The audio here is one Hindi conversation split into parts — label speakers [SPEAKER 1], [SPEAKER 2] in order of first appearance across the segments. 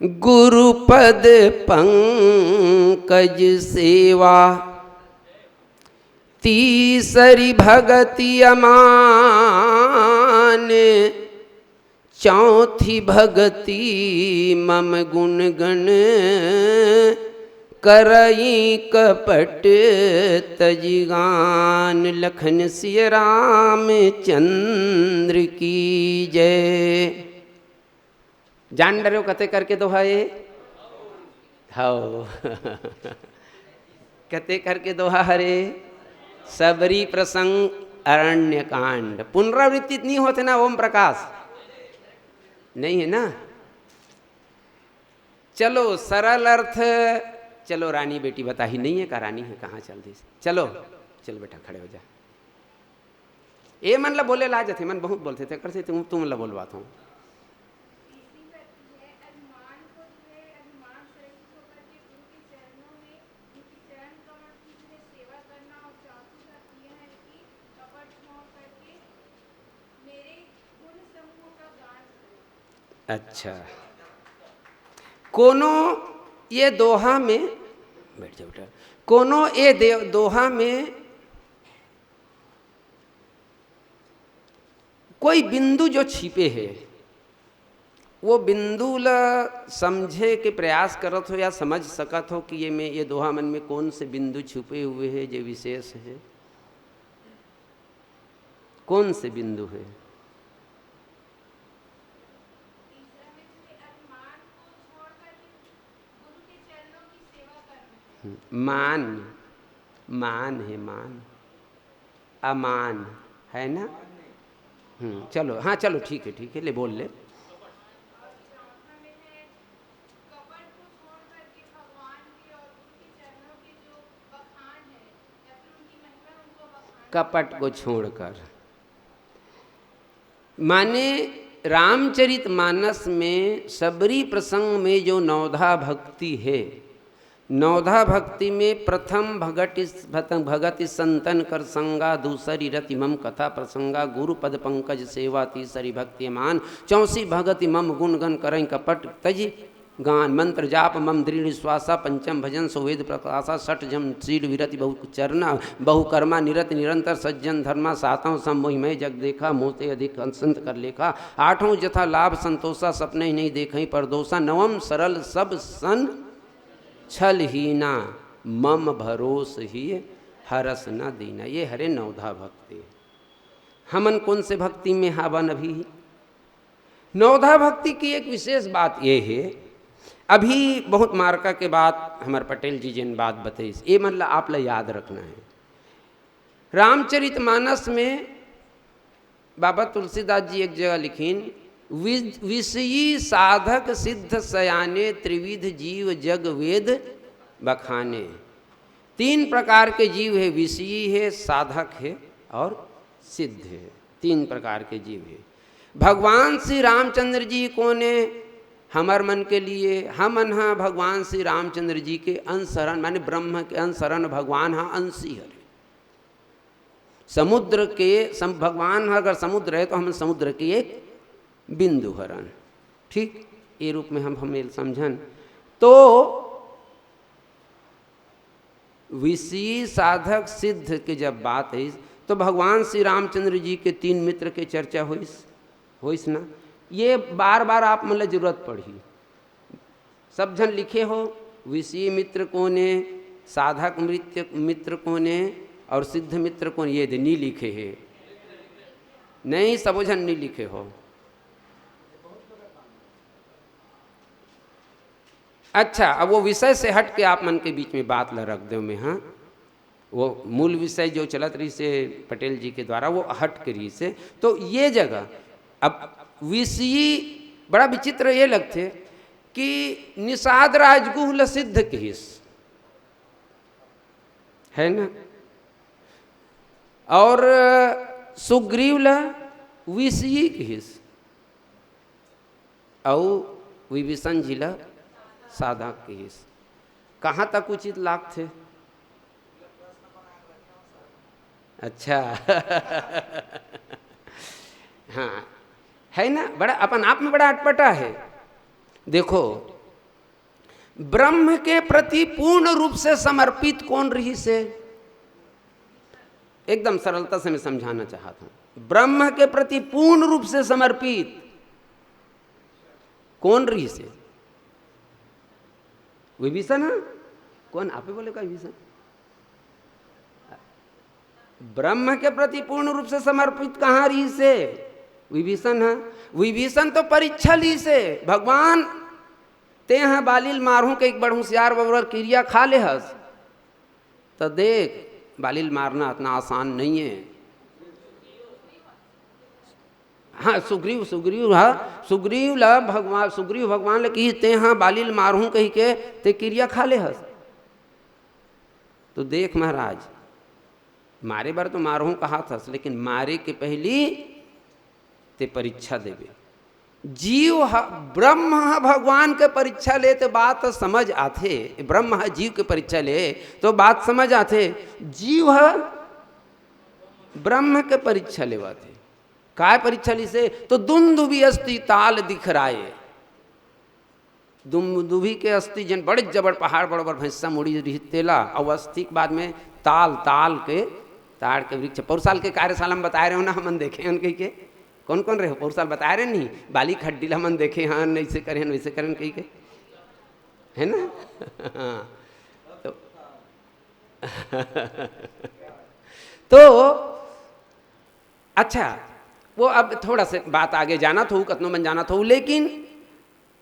[SPEAKER 1] गुरुपद पंकज सेवा, तीसरी भगति अमान, चौथी भगति मम गुण गण, करई कपट तजिगान। लखन सिय राम चंद्र की जय। जान डरो कते करके दोहाए हो कते करके दोहा हरे। सबरी प्रसंग अरण्य कांड। पुनरावृत्ति नहीं होते ना ओम प्रकाश, नहीं है ना। चलो सरल अर्थ, चलो रानी बेटी बता ही नहीं है का रानी है, कहाँ चल दी। चलो चल बेटा खड़े हो जा। ए मन ला बोले ला जाते, मन बहुत बोलते थे करते तुम ला बोलवाता हूँ। अच्छा, कोनो ये दोहा में बैठ जाओ बेटा, कोनो ये दोहा में कोई बिंदु जो छिपे है, वो बिंदु ला समझे के प्रयास करत हो या समझ सकत हो कि ये दोहा मन में कौन से बिंदु छुपे हुए हैं जो विशेष है। कौन से बिंदु है? मान, मान है, मान अमान है ना। चलो हाँ चलो ठीक है ले बोल ले। कपट को छोड़कर माने रामचरितमानस में सबरी प्रसंग में जो नवधा भक्ति है, नवधा भक्ति में प्रथम भगति संतन कर संगा, दूसरी रति मम कथा प्रसंगा, गुरुपद पंकज सेवा, तीसरी भक्ति मान, चौसी भगति मम गुण गण करें कपट तज गान, मंत्र जाप मम दृढ़ श्वासा, पंचम भजन सुवेद प्रकाशा, षठ जम शील विरति बहुचरना, बहुकर्मा निरत निरंतर सज्जन धर्मा, सातों समोहिमय जग देखा, मोते अधिक संत कर लेखा, आठों जथा लाभ संतोषा, सपने नहीं देखें परदोषा, नवम सरल सब सन छल हीना, मम भरोस ही हरस न दीना। ये हरे नवधा भक्ति। हमन कौन से भक्ति में हावन अभी? नवधा भक्ति की एक विशेष बात ये है, अभी बहुत मार्का के बाद हमारे पटेल जी जिन बात बताई, ये मतलब आप ला याद रखना है। रामचरितमानस में बाबा तुलसीदास जी एक जगह लिखीन, विषयी साधक सिद्ध सयाने, त्रिविध जीव जग वेद बखाने। तीन प्रकार के जीव है, विषयी है, साधक है और सिद्ध है। तीन प्रकार के जीव है। भगवान श्री रामचंद्र जी को ने हमर मन के लिए, हम अनहा भगवान श्री रामचंद्र जी के अंशरण, माने ब्रह्म के अंशरण भगवान हाँ अंशी हरे। समुद्र के भगवान अगर समुद्र है तो हम समुद्र के एक बिंदु हरण, ठीक ये रूप में हम हमें समझन। तो विषयी साधक सिद्ध के जब बात है तो भगवान श्री रामचंद्र जी के तीन मित्र के चर्चा होइस ना। ये बार बार आप मतलब जरूरत पड़ी, सब जन लिखे हो, विषयी मित्र कोने, साधक मित्र कोने और सिद्ध मित्र कोने, ये नहीं लिखे है, नहीं सब जन नहीं लिखे हो। अच्छा, अब वो विषय से हट के आप मन के बीच में बात ला रख दो मैं, हाँ वो मूल विषय जो चलत रही से पटेल जी के द्वारा वो हट के रही से। तो ये जगह अब विषयी बड़ा विचित्र ये लगते कि निषाद राजगुह सिद्ध के हिस है ना, और सुग्रीव ला विषयी के हिस, और विभीषण जी ला साधक के हिस। कहाँ तक उचित लाग थे? अच्छा हाँ है ना, बड़ा अपन आप में बड़ा अटपटा है। देखो ब्रह्म के प्रति पूर्ण रूप से समर्पित कौन रही से? एकदम सरलता से मैं समझाना चाहता हूं। ब्रह्म के प्रति पूर्ण रूप से समर्पित कौन रही से? विभीषण है? कौन आप ही बोलेगा विभीषण? ब्रह्म के प्रति पूर्ण रूप से समर्पित कहां रही से? विभीषण है। विभीषण तो परीक्षा ली से भगवान ते हैं बालिल मारू के एक बड़ होशियार बबर क्रिया खा ले हस। तो देख बालिल मारना इतना आसान नहीं है। हाँ सुग्रीव हाँ सुग्रीव भगवान ले कही ते हाँ बालिल मारू कही के ते क्रिया खा ले हस। तो देख महाराज मारे बार तो मारू कहा था, लेकिन मारे के पहली ते परीक्षा देवे। जीव ब्रह्म भगवान के परीक्षा ले तो बात समझ आथे। ब्रह्म जीव के परीक्षा ले तो बात समझ आथे। जीव ब्रह्म के परीक्षा लेवा थे। काय परीक्षा ली से? तो दुंदुभी अस्थि ताल दिख राये। दुंदुभी के अस्थि जन बड़े जबड़ पहाड़ बड़ भैंसा मुड़ी रही तेला और अस्थि के बाद में ताल के ताड़ के वृक्ष। पौरसाल के कार्यशाला में बताए रहे हो ना, हम देखे उनके के कौन कौन रहे हो पौरसाल बताए रहे नहीं? बाली खड्डी हमन देखे हाँ ऐसे करें वैसे करें कही के है ना। तो अच्छा वो अब थोड़ा से बात आगे जाना था कतनों मन जाना था, लेकिन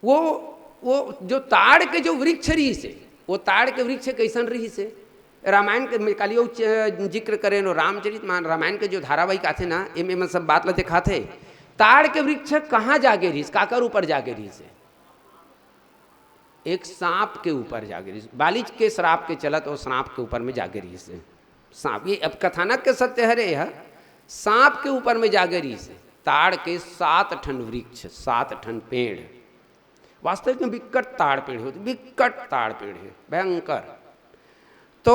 [SPEAKER 1] वो जो ताड़ के जो वृक्ष रही से, वो ताड़ के वृक्ष कैसन रही से? रामायण के कालियो जिक्र करें नो रामचरित रामायण के जो धारावाहिक आते ना इनमें मैं सब बात लते खाते। ताड़ के वृक्ष कहाँ जागे रही? काकर ऊपर जागे रही से? एक सांप के ऊपर जागे रही। बालिज के श्राप के चलत और सांप के ऊपर में जागे रही से। सांप ये अब कथानक के सत्य है रे, यह सांप के ऊपर में जागे रही से। ताड़ के 7 ठन वृक्ष 7 ठन पेड़, वास्तविक में विकट ताड़ पेड़ होते, विकट ताड़ पेड़ है भयंकर। तो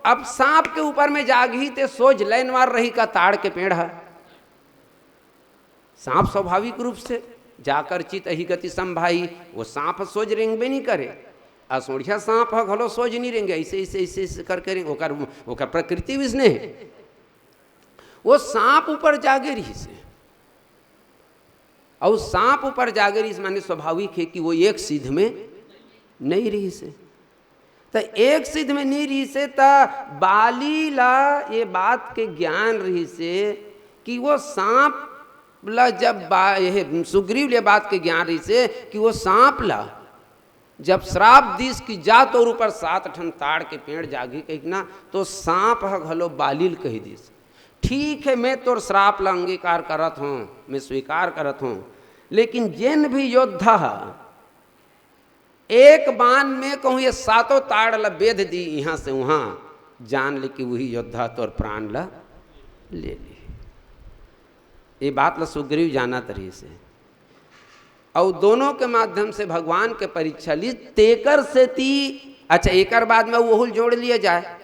[SPEAKER 1] अब सांप के ऊपर में जागी ते सोच लाइन मार रही का ताड़ के पेड़ है। सांप स्वाभाविक रूप से जाकर चित अही गति संभाई, वो सांप सोच रेंगबे नहीं करे। असोढ़िया सांप है घलो सोच नहीं रेंगे, ऐसे करके रेंगे। ओकर प्रकृति विष्णे है। वो सांप ऊपर जागे रही से, और सांप ऊपर जागे रही से माने स्वाभाविक है कि वो एक सिद्ध में नहीं रही से। तो एक सिद्ध में नहीं रही से तो बाली ला ये बात के ज्ञान रही से कि वो सांप ला जब सुग्रीव ले बात के ज्ञान रही से कि वो सांप ला जब श्राप दीस की जात और ऊपर 7 ठन ताड़ के पेड़ जागी कहना, तो सांप है घलो बालिल कही दीस। ठीक है मैं तोर श्राप ला अंगीकार करत हूँ, मैं स्वीकार करत हूँ, लेकिन जिन भी योद्धा एक बाण में कहूँ ये 7 ताड़ ला बेध दी यहाँ से वहाँ, जान ले कि वही योद्धा तोर प्राण ला ले ली। ये बात ला सुग्रीव जाना तरी से, और दोनों के माध्यम से भगवान के परीक्षा ली। तेकर से ती अच्छा एकर बाद में वो जोड़ लिया जाए।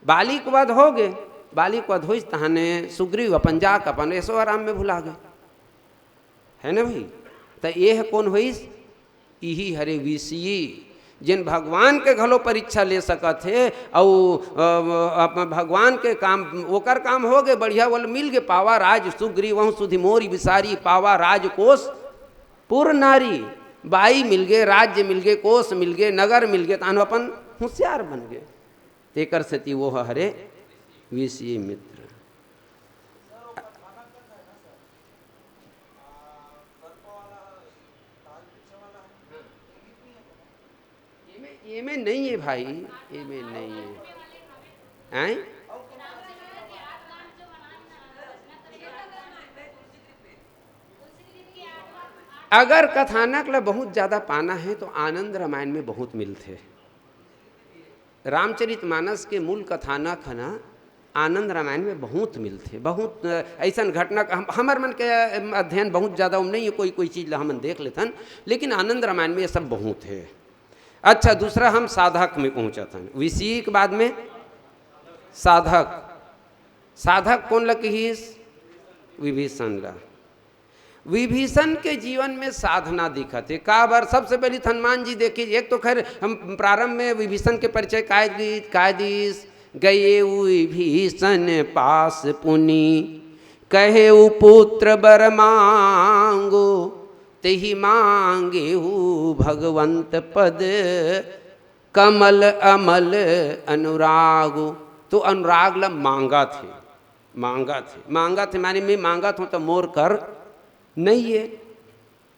[SPEAKER 1] बाली के बाद हो गए, बाली के बाद हो तहने सुग्रीव अपन जाक अपन ऐसो आराम में भुला गए, है ना भाई। तो ये है कौन हुई? यही हरे विषयी जिन भगवान के घलो परीक्षा ले सकत है, और भगवान के काम ओकर काम हो गए बढ़िया वाल मिल गए। पावा राज सुग्रीव सुधि मोरी बिसारी, पावा राज कोष पुर नारी। बाई मिल गए, राज्य मिल गए, कोष मिल गए, नगर मिल गए, तानो अपन होशियार बन गए। तेकर सती वो हरे विषयी मित्र। ये में नहीं है भाई, ये में नहीं है, हैं? अगर कथानक ला बहुत ज़्यादा पाना है तो आनंद रामायण में बहुत मिलते। रामचरितमानस के मूल कथानक है ना, आनंद रामायण में बहुत मिलते। बहुत ऐसा घटना हमार मन के अध्ययन बहुत ज़्यादा नहीं है, कोई चीज़ ला हम देख लेते, लेकिन आनंद रामायण में ये सब बहुत है। अच्छा दूसरा हम साधक में पहुँचा था, विषय के बाद में साधक। साधक कौन लगी? विभीषण ला। विभीषण के जीवन में साधना दिखत है का बार। सबसे पहले हनुमान जी देखिए, एक तो खैर हम प्रारंभ में विभीषण के परिचय कायदीस गए विभीषण पास पुनि, कहे पुत्र बर मांगो, तेहि मांगे भगवंत पद, कमल अमल अनुरागो। तो अनुराग ला मांगा थे माने मैं मांगा था तो मोर कर नहीं है,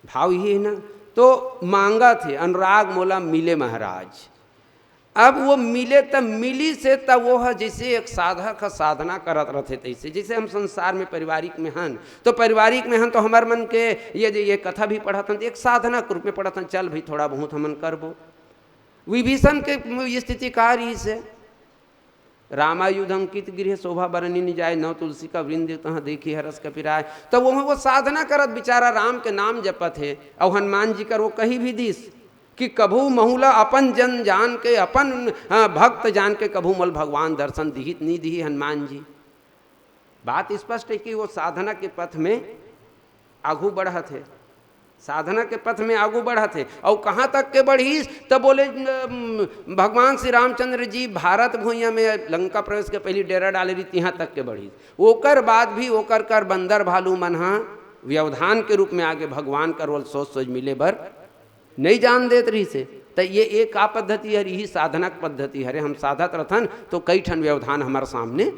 [SPEAKER 1] भाव ये है ना। तो मांगा थे अनुराग मोला मिले महाराज। अब वो मिले तब मिली से तब वो है जैसे एक साधक का साधना करत रहते तैसे। जैसे हम संसार में पारिवारिक में हन तो पारिवारिक में हन तो हमार मन के ये कथा भी पढ़ा था एक साधना के रूप में पढ़ा था, चल भाई थोड़ा बहुत हमन करबो। विभीषण के स्थिति का रही से रामायुध अंकित गृह शोभा बरनी न जाए, नव तुलसी का वृंद तहाँ देखी हरस कपिराय। तो वो साधना करत बेचारा राम के नाम जपत है। और हनुमान जी कर वो कही भी दिस कि कभू महुला अपन जन जान के, अपन भक्त जान के कभू मल भगवान दर्शन दिहित नहीं दिही हनुमान जी। बात स्पष्ट है कि वो साधना के पथ में आगू बढ़त है, साधना के पथ में आगू बढ़त है। और कहाँ तक के बढ़ी तब बोले भगवान श्री रामचंद्र जी भारत भूइया में लंका प्रवेश के पहले डेरा डाले रही, यहाँ तक के बढ़ी। ओकर बाद भी ओकर कर बंदर भालू मनहा व्यवधान के रूप में आगे भगवान कर सोच मिले बर नहीं जान देत रही से। तो ये एक आ पद्धति है, यही साधनक पद्धति है। हम साधत रहन तो कई ठन व्यवधान हमारे सामने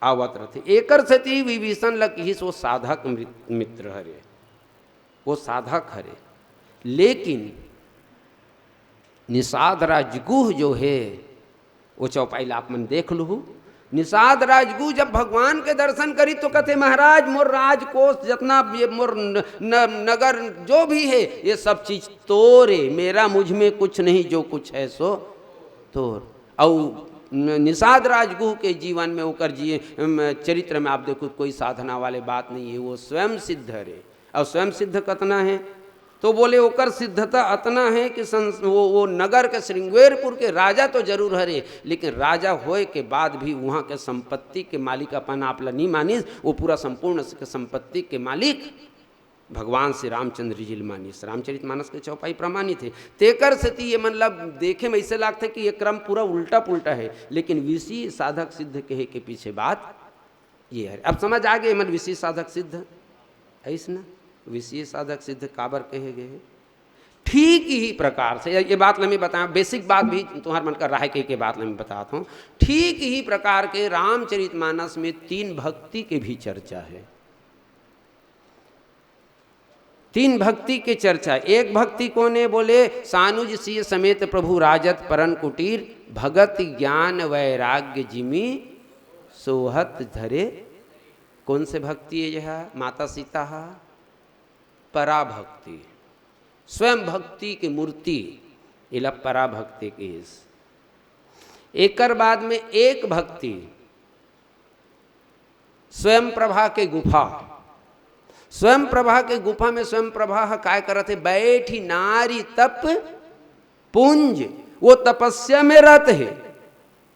[SPEAKER 1] आवत रहते। एकर सती विभीषण लकी वो साधक मित्र हरे, वो साधक हरे। लेकिन निषाद राजगुह जो है वो चौपाई आप मन देख लू। निषाद राजगुह जब भगवान के दर्शन करी तो कहते महाराज मोर राजकोष जितना ये मोर नगर जो भी है ये सब चीज तोरे, मेरा मुझ में कुछ नहीं, जो कुछ है सो तोर। और निषाद राजगुह के जीवन में होकर जिए चरित्र में आप देखो कोई साधना वाले बात नहीं है, वो स्वयं सिद्ध है। और स्वयं सिद्ध कतना है तो बोले ओकर सिद्धता अतना है कि वो नगर के श्रृंगेरपुर के राजा तो जरूर हरे, लेकिन राजा होए के बाद भी वहाँ के संपत्ति के मालिक अपन आपला नहीं मानिस, वो पूरा संपूर्ण संपत्ति के मालिक भगवान श्री रामचंद्र जी मानिस। रामचरितमानस के चौपाई प्रमाणित है। तेकर सती ये मतलब देखे में ऐसे लागते कि ये क्रम पूरा उल्टा पुल्टा है, लेकिन विषय साधक सिद्ध कहे के पीछे बात ये है। अब समझ आ गए मन विषय साधक सिद्ध ऐसा ना, विषय साधक सिद्ध काबर कहे गए। ठीक ही प्रकार से ये बात मैं बताया, बेसिक बात भी तुम्हारे मन का राह के बात मैं बताता हूँ। ठीक ही प्रकार के रामचरितमानस में 3 भक्ति के भी चर्चा है, 3 भक्ति के चर्चा। एक भक्ति कौन है बोले सानुज सिय समेत प्रभु राजत परन कुटीर, भगत ज्ञान वैराग्य जिमी सोहत धरे। कौन से भक्ति है यह? माता सीता पराभक्ति, स्वयं भक्ति की मूर्ति इला पराभक्ति की। एकर बाद में एक भक्ति स्वयं प्रभा के गुफा, स्वयं प्रभा के गुफा में स्वयं प्रभा काय करते बैठी नारी तप पुंज, वो तपस्या में रत है।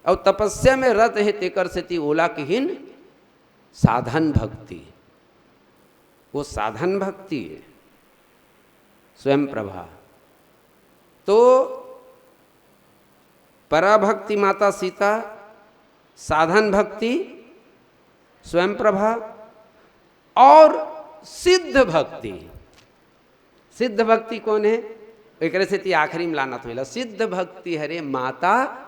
[SPEAKER 1] और तपस्या में रत है तेकर से ओला किहिन साधन भक्ति, वो साधन भक्ति है स्वयं प्रभा। तो पराभक्ति माता सीता, साधन भक्ति स्वयं प्रभा, और सिद्ध भक्ति। सिद्ध भक्ति कौन है? एक से आखिरी में लाना तो सिद्ध भक्ति हरे माता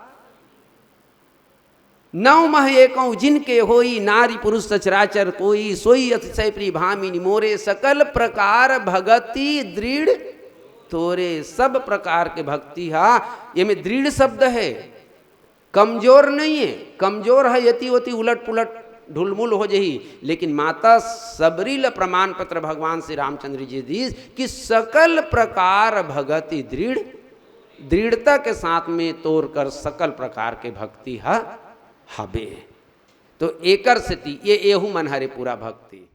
[SPEAKER 1] 9 मह एकौ जिनके होई, नारी पुरुष सचराचर कोई, सोई अतिशय प्रिय भामिनी मोरे, सकल प्रकार भगति दृढ़ तोरे। सब प्रकार के भक्ति ये में दृढ़ शब्द है, कमजोर नहीं है। कमजोर है यति होती उलट पुलट ढुलमुल हो जही, लेकिन माता सबरील प्रमाण पत्र भगवान श्री रामचंद्र जी दी कि सकल प्रकार भगति दृढ़ता के साथ में तोड़कर सकल प्रकार के भक्ति हबे। तो एकर सती ये एहू मन हरे पूरा भक्ति।